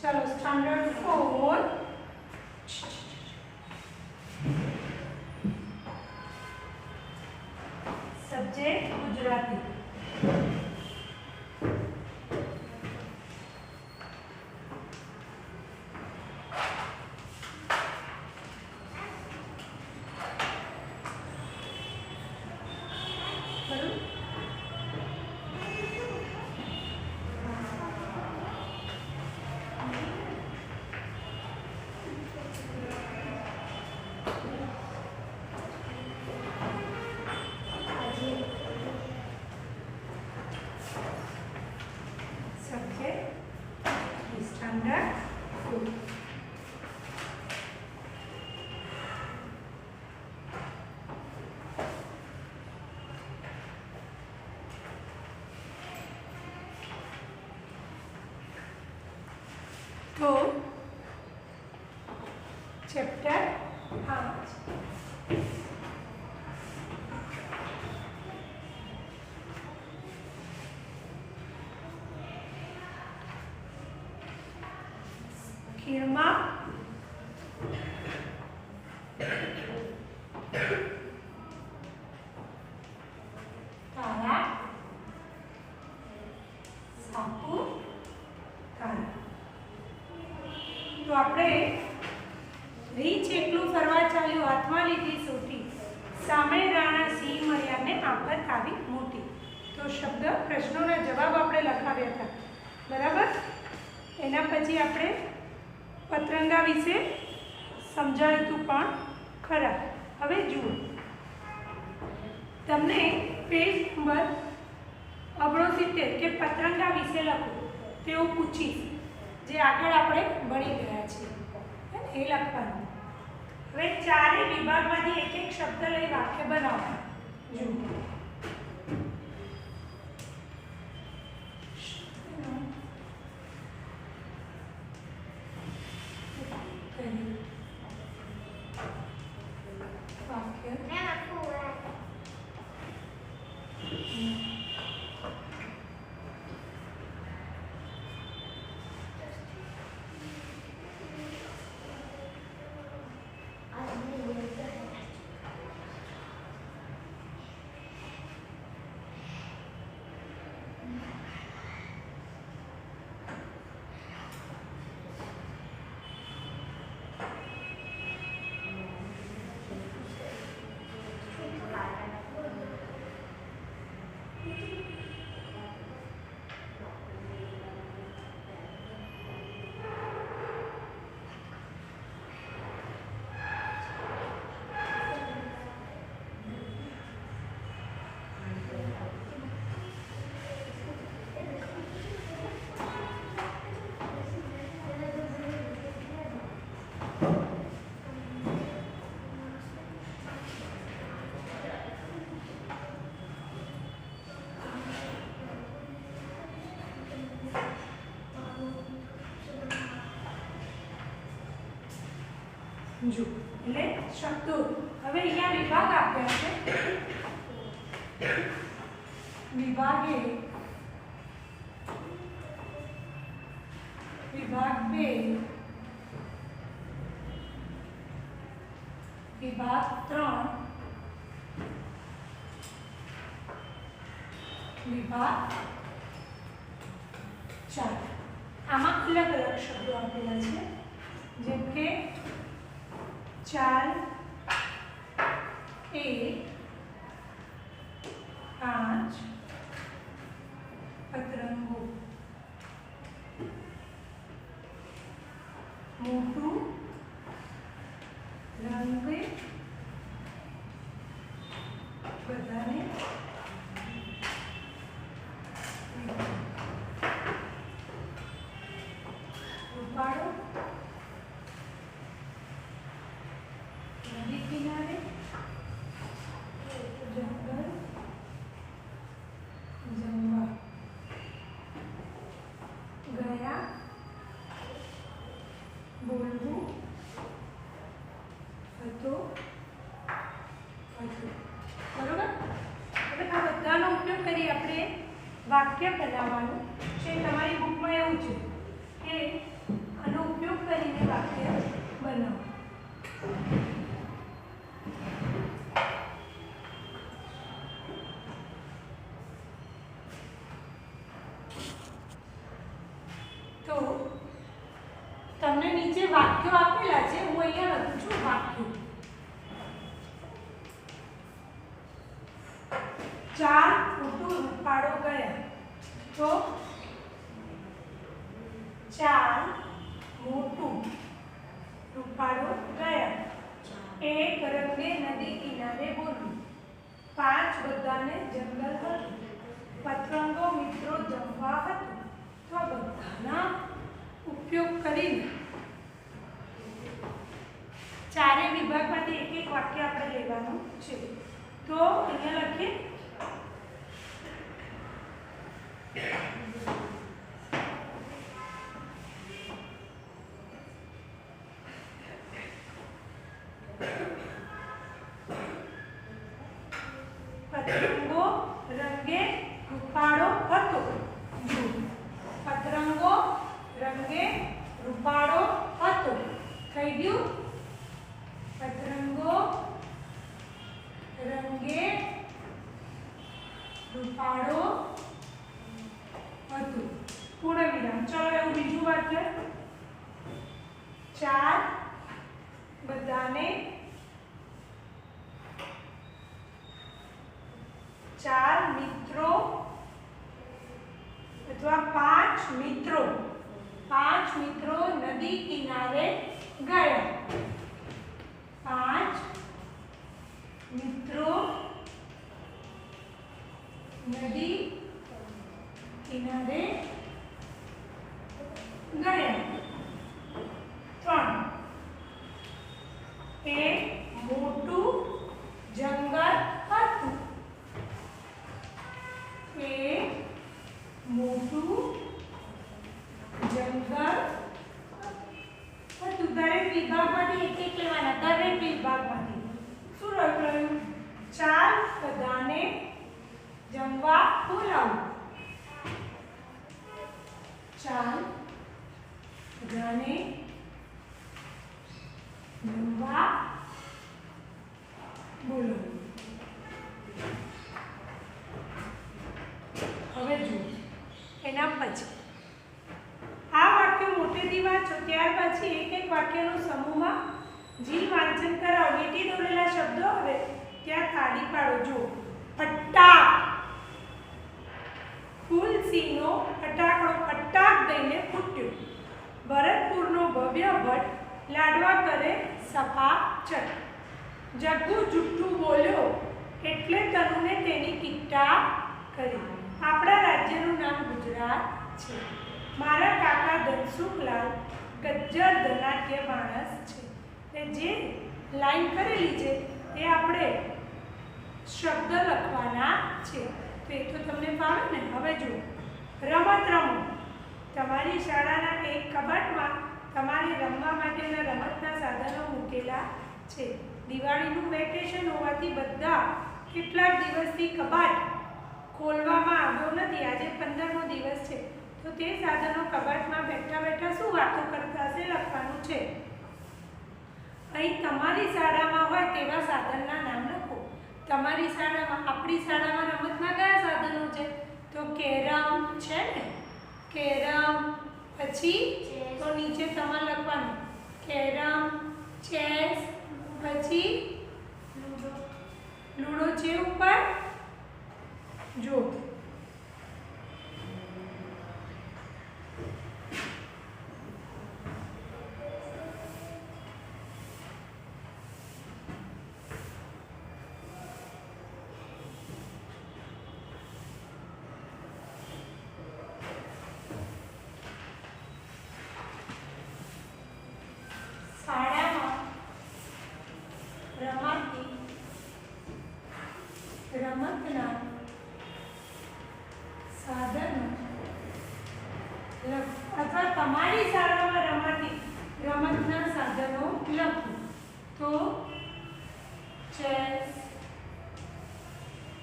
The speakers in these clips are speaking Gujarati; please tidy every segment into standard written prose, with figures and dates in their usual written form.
चलो स्टैंडर्ड 4 सब्जेक्ट गुजराती। तो चैप्टर 5 खीरमा तारा सापू तारा। तो આપણે રીચ એકલું ફરવા ચાલ્યું હાથમાં લીધી સોટી સામે રાણા સિંહ મર્યાને આફત આવી મોટી। તો શબ્દ પ્રશ્નોના જવાબ આપણે લખાવ્યા હતા બરાબર। એના પછી આપણે પતંગા વિશે સમજાવ્યું હતું પણ ખરા। હવે જુઓ તમને પેજ નંબર 69 કે પતંગા વિશે લખો તેવું પૂછીશ જે આગળ આપણે ભણી ગયા છીએ એ લખવાનું। હવે ચારે વિભાગમાંથી એક એક શબ્દ લઈ વાક્ય બનાવવાનું। જુઓ जो એટલે શબ્દો। હવે અહીંયા વિભાગ આપ્યા છે વિભાગે વિભાગ 2 વિભાગ 3 વિભાગ 4 આમાં અલગ અલગ શબ્દો આપેલા છે જેમ કે चाल 1 5 पतरंगो मोटू रंग बधाने रूपाड़ो नदी किनारे जंगल जंगल गया बोलवू હતો બરોબર। હવે આ બધાનો ઉપયોગ કરી આપણે વાક્ય બનાવવાનું છે। તમારી બુકમાં એવું છે કે વાક્યો આપેલા છે, હું અહીંયા લખું છું વાક્યો. 4 મોટું રૂપાળો ગયા. તો 4 મોટું રૂપાળો ગયા. 1 રંગે નદી કિનારે બોલ્યું. 5 બધાને જંગલ હતું. પતંગો મિત્રો જમવા હતું. તો બધાના ઉપયોગ કરીને ચારે વિભાગમાંથી એક એક વાક્ય આપણે લેવાનું છે. તો અહીંયા લખીએ પતંગો રંગે રૂપાળો હતો. પતંગો રંગે રૂપાળો હતો. થઈ ગયું? પતંગો રંગે રૂપાળો હતું. પૂર્ણ વિરામ. ચલો એવું બીજું વાક્ય. 4 બધાને 4 મિત્રો અથવા 5 મિત્રો 5 મિત્રો નદી કિનારે ગયા. 5 મિત્રો નદી કિનારે ગયા. 3 એક મોટું જંગલ હતું. એક મોટું જંગલ હતું. દરેક વિભાગમાંથી એક એક લેવાના. દરેક વિભાગમાંથી શું લખ્યું? 4 બધાને જમવા બોલાવો. 4 બધાને જમવા બોલાવો. હવે જુઓ એના પછી આ વાક્ય મોટેથી વાંચો. ત્યાર પછી એક એક વાક્યનો સમૂહમાં જી વાંચન કરાવો. લીટી દોરેલા શબ્દો હવે ત્યાં તાળી પાડો. જો ફટાક. ફૂલસીનો ફટાકડો ફટાક દઈને ફૂટ્યો. ભરતપુરનો ભવ્ય ભટ્ટ લાડવા કરે સફાચટ. જગ્ગુ જુઠ્ઠું બોલ્યો એટલે તનુને તેની ટીકા કરી. આપણા રાજ્યનું નામ ગુજરાત છે. મારા કાકા ધનસુખલાલ ગજ્જર ધનાઢ્ય માણસ છે. એ જે લાઈન કરેલી છે એ આપણે શબ્દ લખવાના છે. તો એ તો તમને ફાવે ને. હવે જુઓ રમત રમો. તમારી શાળાના એક કબાટમાં તમારી રમવા માટેના રમતના સાધનો મૂકેલા છે. દિવાળીનું વેકેશન હોવાથી બધા કેટલાક દિવસથી કબાટ ખોલવામાં આવ્યો નથી. આજે 15મો દિવસ છે. તો તે સાધનો કબાટમાં બેઠા બેઠા શું વાતો કરતા હશે લખવાનું છે. અહીં તમારી શાળામાં હોય તેવા સાધનના નામ લખો. તમારી શાળામાં, આપણી શાળામાં રમતના કયા સાધનો છે? તો કેરમ છે ને, કેરમ. પછી તો નીચે તમારે લખવાનું કેરમ, ચેસ, પછી લૂડો છે ઉપર. જો શાળામાં રમાતી રમતના સાધનો અથવા તમારી શાળામાં રમાતી રમતના સાધનો લખો. તો ચેસ,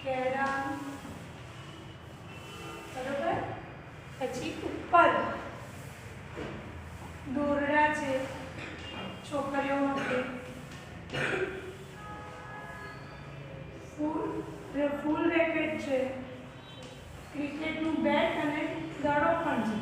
કેરમ, બરોબર. પછી ઉપર દોરડા છે છોકરીઓ માટે. ફૂલ રેકેટ છે. ક્રિકેટનું બેટ અને દડો પણ છે.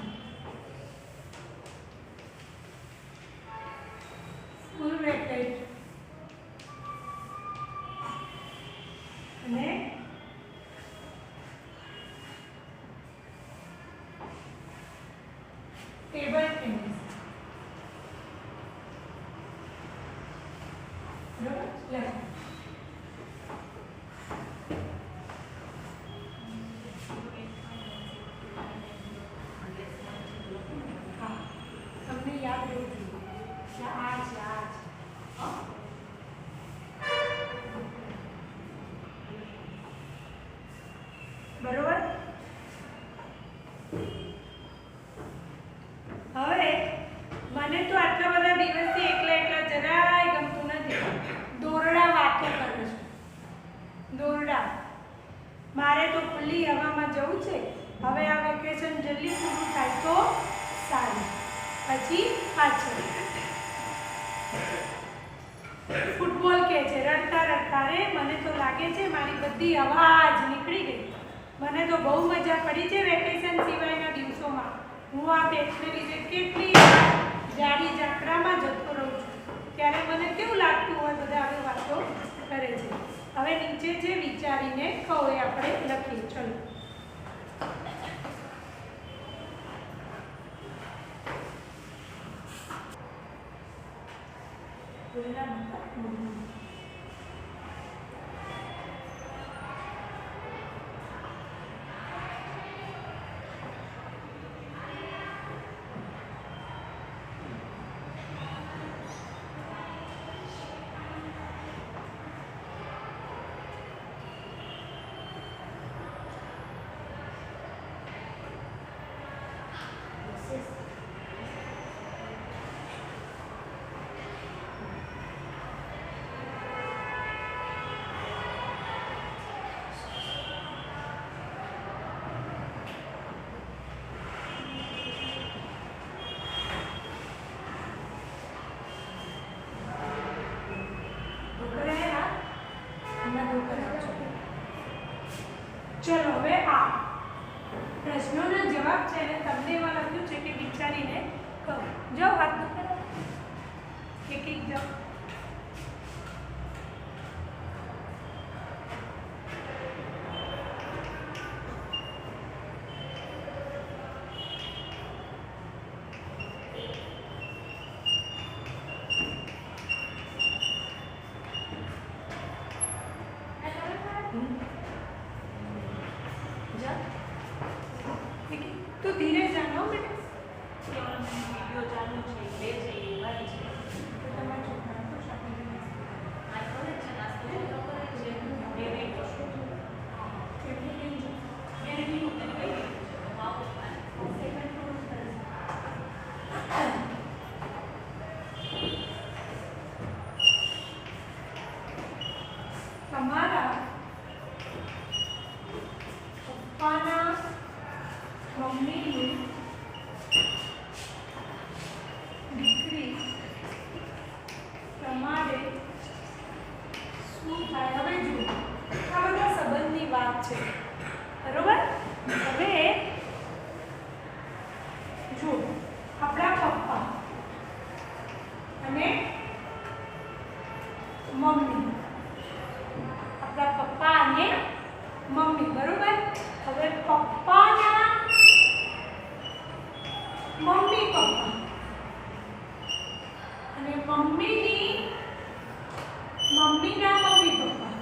આ છે બરોબર. હવે મને તો આટલા બધા દિવસથી એકલા જરાય ગમતું નથી. દોરડા વાતો કરે છે. દોરડા મારે તો ખુલ્લી હવામાં જવું છે. હવે આ વેકેશન જલ્દી પૂરું થાય તો સારું. પછી પાછળ ફૂટબોલ કે છે રડતા રડતા. રે મને તો લાગે છે મારી બધી અવાજ નીકળી ગઈ. મને તો બહુ મજા પડી છે વેકેશન સિવાયના દિવસોમાં. હું આ બેટને લીધે કેટલી જાડી જાકડામાં જતો રહું છું. ત્યારે મને કેવું લાગતું હોય બધા આવી વાતો કરે છે. હવે નીચે જે વિચારીને કહો એ આપણે લખીએ. ચલો ચલો હવે આ પ્રશ્નોના જવાબ છે ને તમને એમાં લખ્યું છે કે વિચારીને કહો. જાઓ વાત કરો. એક જાઓ. तो धीरे जाना बेटा. वीडियो चालू છે બે છે એ વારી છે તો તમારે છોકરા તો શાકભાજી આ કરે છે નાસ્તો કરે છે બે બે વસ્તુ એટલે કે એને ની ઉપર ગઈ તો બાપુ સેકન્ડ ફ્લોર પર તમારા પપ્પાના મમ્મીની દીકરી તમારે શું થાય. હવે જુઓ આ બધા સંબંધની વાત છે બરોબર. હવે જુઓ આપણા પપ્પા અને મમ્મી. આપણા પપ્પા અને મમ્મી બરોબર. હવે પપ્પાના મમ્મી પપ્પા અને મમ્મીની મમ્મીના મમ્મી પપ્પા.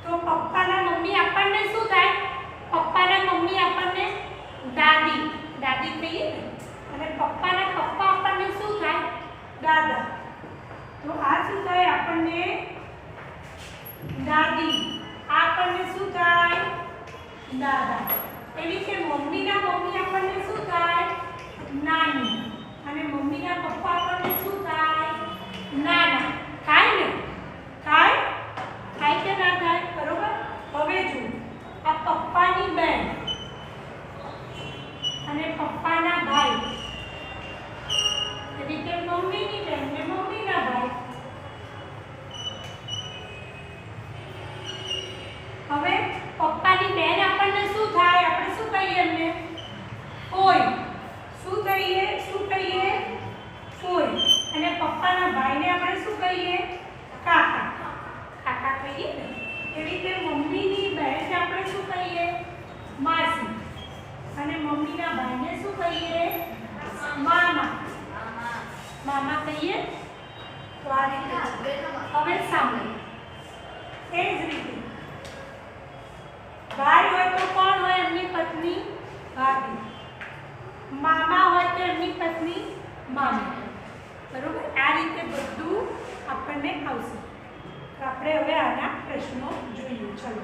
તો પપ્પાના મમ્મી આપણને શું થાય? પપ્પાના મમ્મી આપણને દાદી દાદી કહીએ ને. અને પપ્પાના પપ્પા આપણને શું થાય? દાદા. તો આ શું થાય આપણને? દાદી. આ આપણને શું થાય? દાદા. એવી રીતે મમ્મીના મમ્મી આપણને શું થાય? નાની. અને મમ્મીના પપ્પા આપણને શું થાય? નાના. થાય ને? થાય? થાય કે ના થાય? બરોબર. હવે જુઓ આ પપ્પાની બેન અને પપ્પાના ભાઈ. એવી રીતે મમ્મીની બેન ને મમ્મીના ભાઈ. હવે પપ્પાની બેન આપણને શું થાય? આપણે શું કહીએ એમને? કોઈ. શું કહીએ? કોઈ. અને પપ્પાના ભાઈને આપણે શું કહીએ? કાકા. કાકા કહીએ ને. એવી રીતે મમ્મીની બહેનને આપણે શું કહીએ? માસી. અને મમ્મીના ભાઈને શું કહીએ? મામા. મામા કહીએ. તો આ રીતે હવે સાંભળો. એ જ રીતે ભાઈ હોય તો કોણ હોય? એમની પત્ની ભાભી. મામા હોય તો એમની પત્ની મામી, બરોબર? આ રીતે બધું આપણને આવશે. તો આપણે હવે આના પ્રશ્નો જોઈએ. ચલો,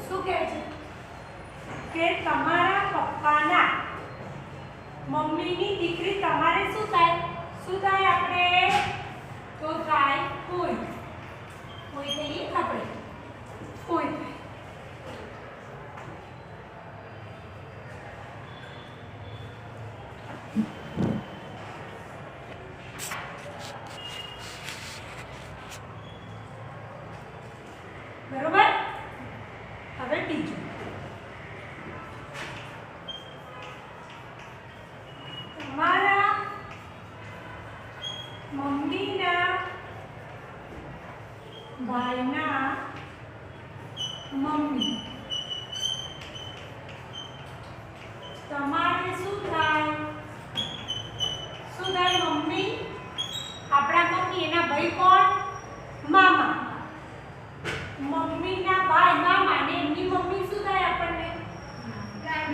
શું કહે છે કે તમારા પપ્પાના મમ્મીની દીકરી તમારે શું થાય? શું થાય આપણે? તો થાય કોઈ. કોઈ કહીએ આપણે, કોઈ થાય. બરોબર? હવે બીજું, તમારા મમ્મીના ભાઈના મમ્મી તમારે શું થાય? શું થાય? મમ્મી, આપણા મમ્મી, એના ભાઈ કોણ? મામા. મમ્મીના ભાઈ મામા ને એમની મમ્મી શું થાય આપણને?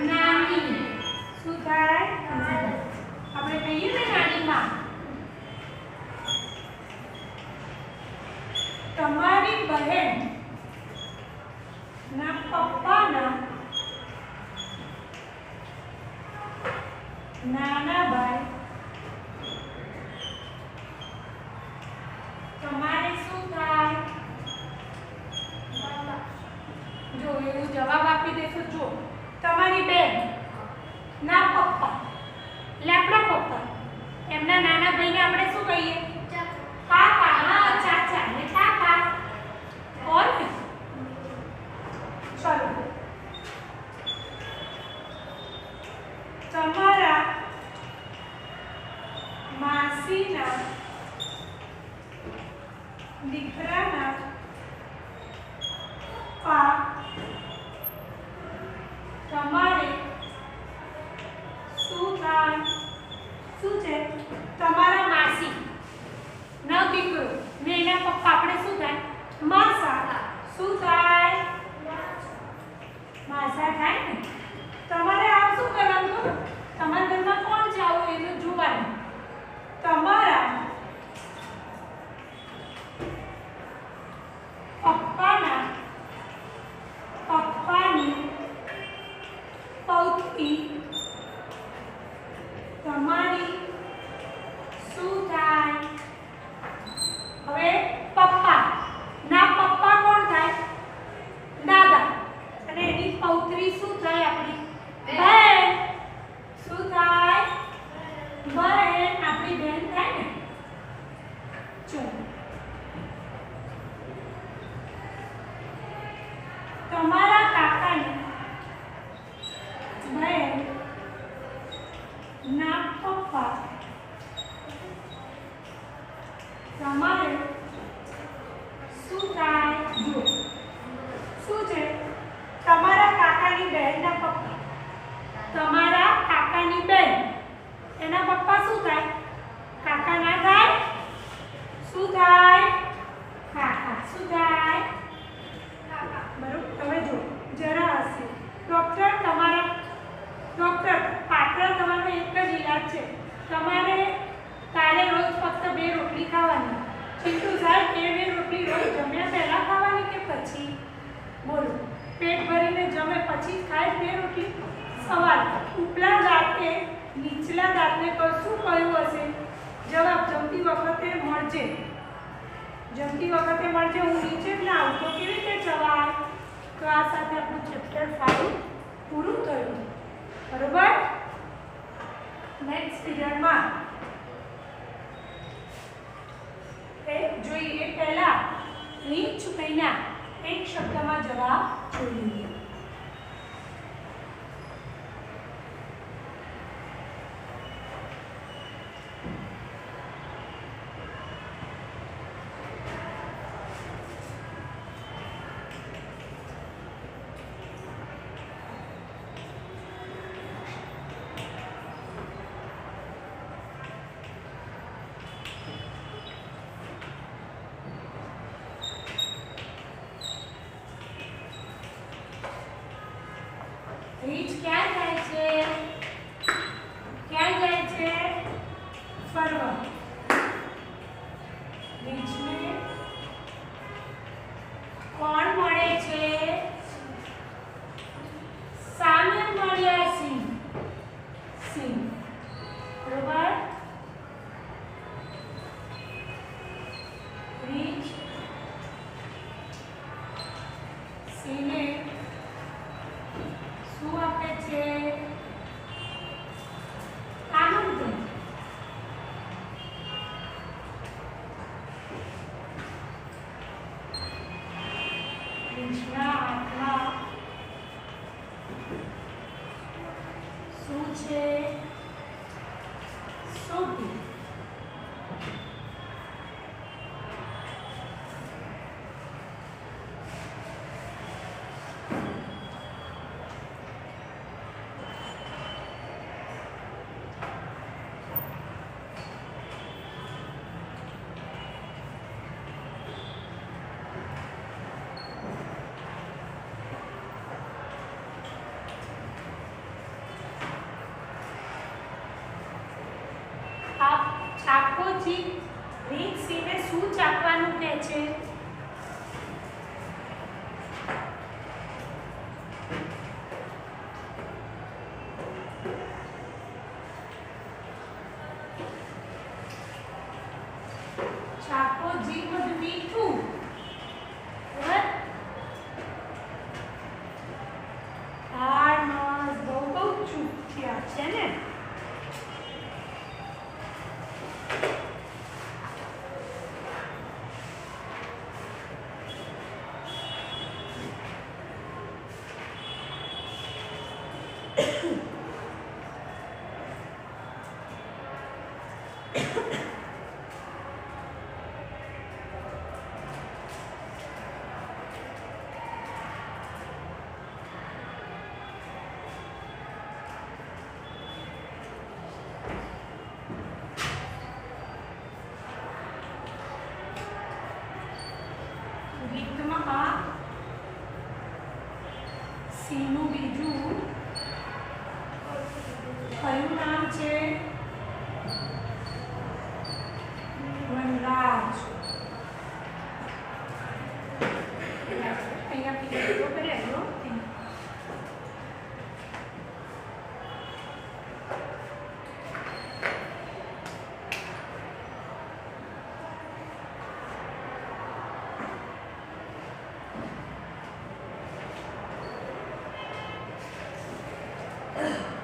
નાની. શું થાય? આપણે કહીએ ને નાની માં. તમારી બહેન ના પપ્પાના નાના ભાઈ તમારે શું થાય? જો એવું જવાબ આપી દેશો. જો તમારી બેન ના પપ્પા એટલે આપણા પપ્પા, એમના નાના ભાઈને આપણે શું કહીએ? કાકા. હા, ચાચા એટલે કાકા. ઓર ચલો, તમારા માસીના દીકરાના પપ્પા તમારે શું થાય? શું છે? તમારા માસી નો દીકરો ને એના પપ્પા આપણે શું થાય? માસા. શું થાય? માસા થાય ને. તમારે આ શું કરવાનું? તમારા ઘરમાં કોણ છે આવું એ તો જોવાનું. તમારા પપ્પાની પૌત્રી તમારી શું થાય? હવે પપ્પા ના પપ્પા કોણ થાય? દાદા. અને એની પૌત્રી શું થાય? આપણી બહેન. શું થાય? બહેન. આપણી બહેન થાય ને. ચલો, તમારા કાકાની બહેન ના પપ્પા તમારે શું થાય? જો શું છે? તમારા કાકાની બહેનના પપ્પા, તમારા કાકાની બહેન એના પપ્પા શું થાય? કાકા ના થાય? શું થાય? કાકા. શું થાય? બરોબર. હવે જો જરા હશે ડોક્ટર, તમારા ડોક્ટર પાત્ર તમારો એક જ ઈલાજ છે. તમારે તારે રોજ ફક્ત 2 રોટલી ખાવાની. ચિંટુ સાહેબ, એ 2 રોટલી રોજ જમ્યા પહેલા ખાવાની કે પછી? બોલો, પેટ ભરીને જમે પછી ખાય 2 રોટલી? સવાલ, ઉપલા દાંતે નીચલા દાંતને કશું કહ્યું હશે? જવાબ, જમતી વખતે મળજે. જમતી વખતે મળજે. હું નીચે જ ના આવું તો કેવી રીતે જવાય? તો આ સાથે આપણું ચેપ્ટર 5 પૂરું થયું. બરોબર? નેક્સ્ટ પીરિયડમાં જોઈએ પહેલા નીચ મહિના એક શબ્દમાં જવાબ જોઈએ. રીંછ ક્યાં જાય છે? ક્યાં જાય છે? ફરવા. રીંછને કોણ મળે છે? સામે મળ્યા સિંહ. સિંહ. બરોબર. રીંછ સિંહને શું આપે છે? આમંત્રણ. રીંછના હાથમાં શું છે? સોટી. ચાકોજી રીંછ સિંહને શું ચાખવાનું કહે છે? ચાકોજી બધું મીઠું. બરાબર. હાડ બહુ ચૂપ થયા છે ને. ગીતમાં આ સિંહનું બીજું કયું નામ છે? વનરાજ. અહીંયા પીલો કરે આવ્યો. Ugh.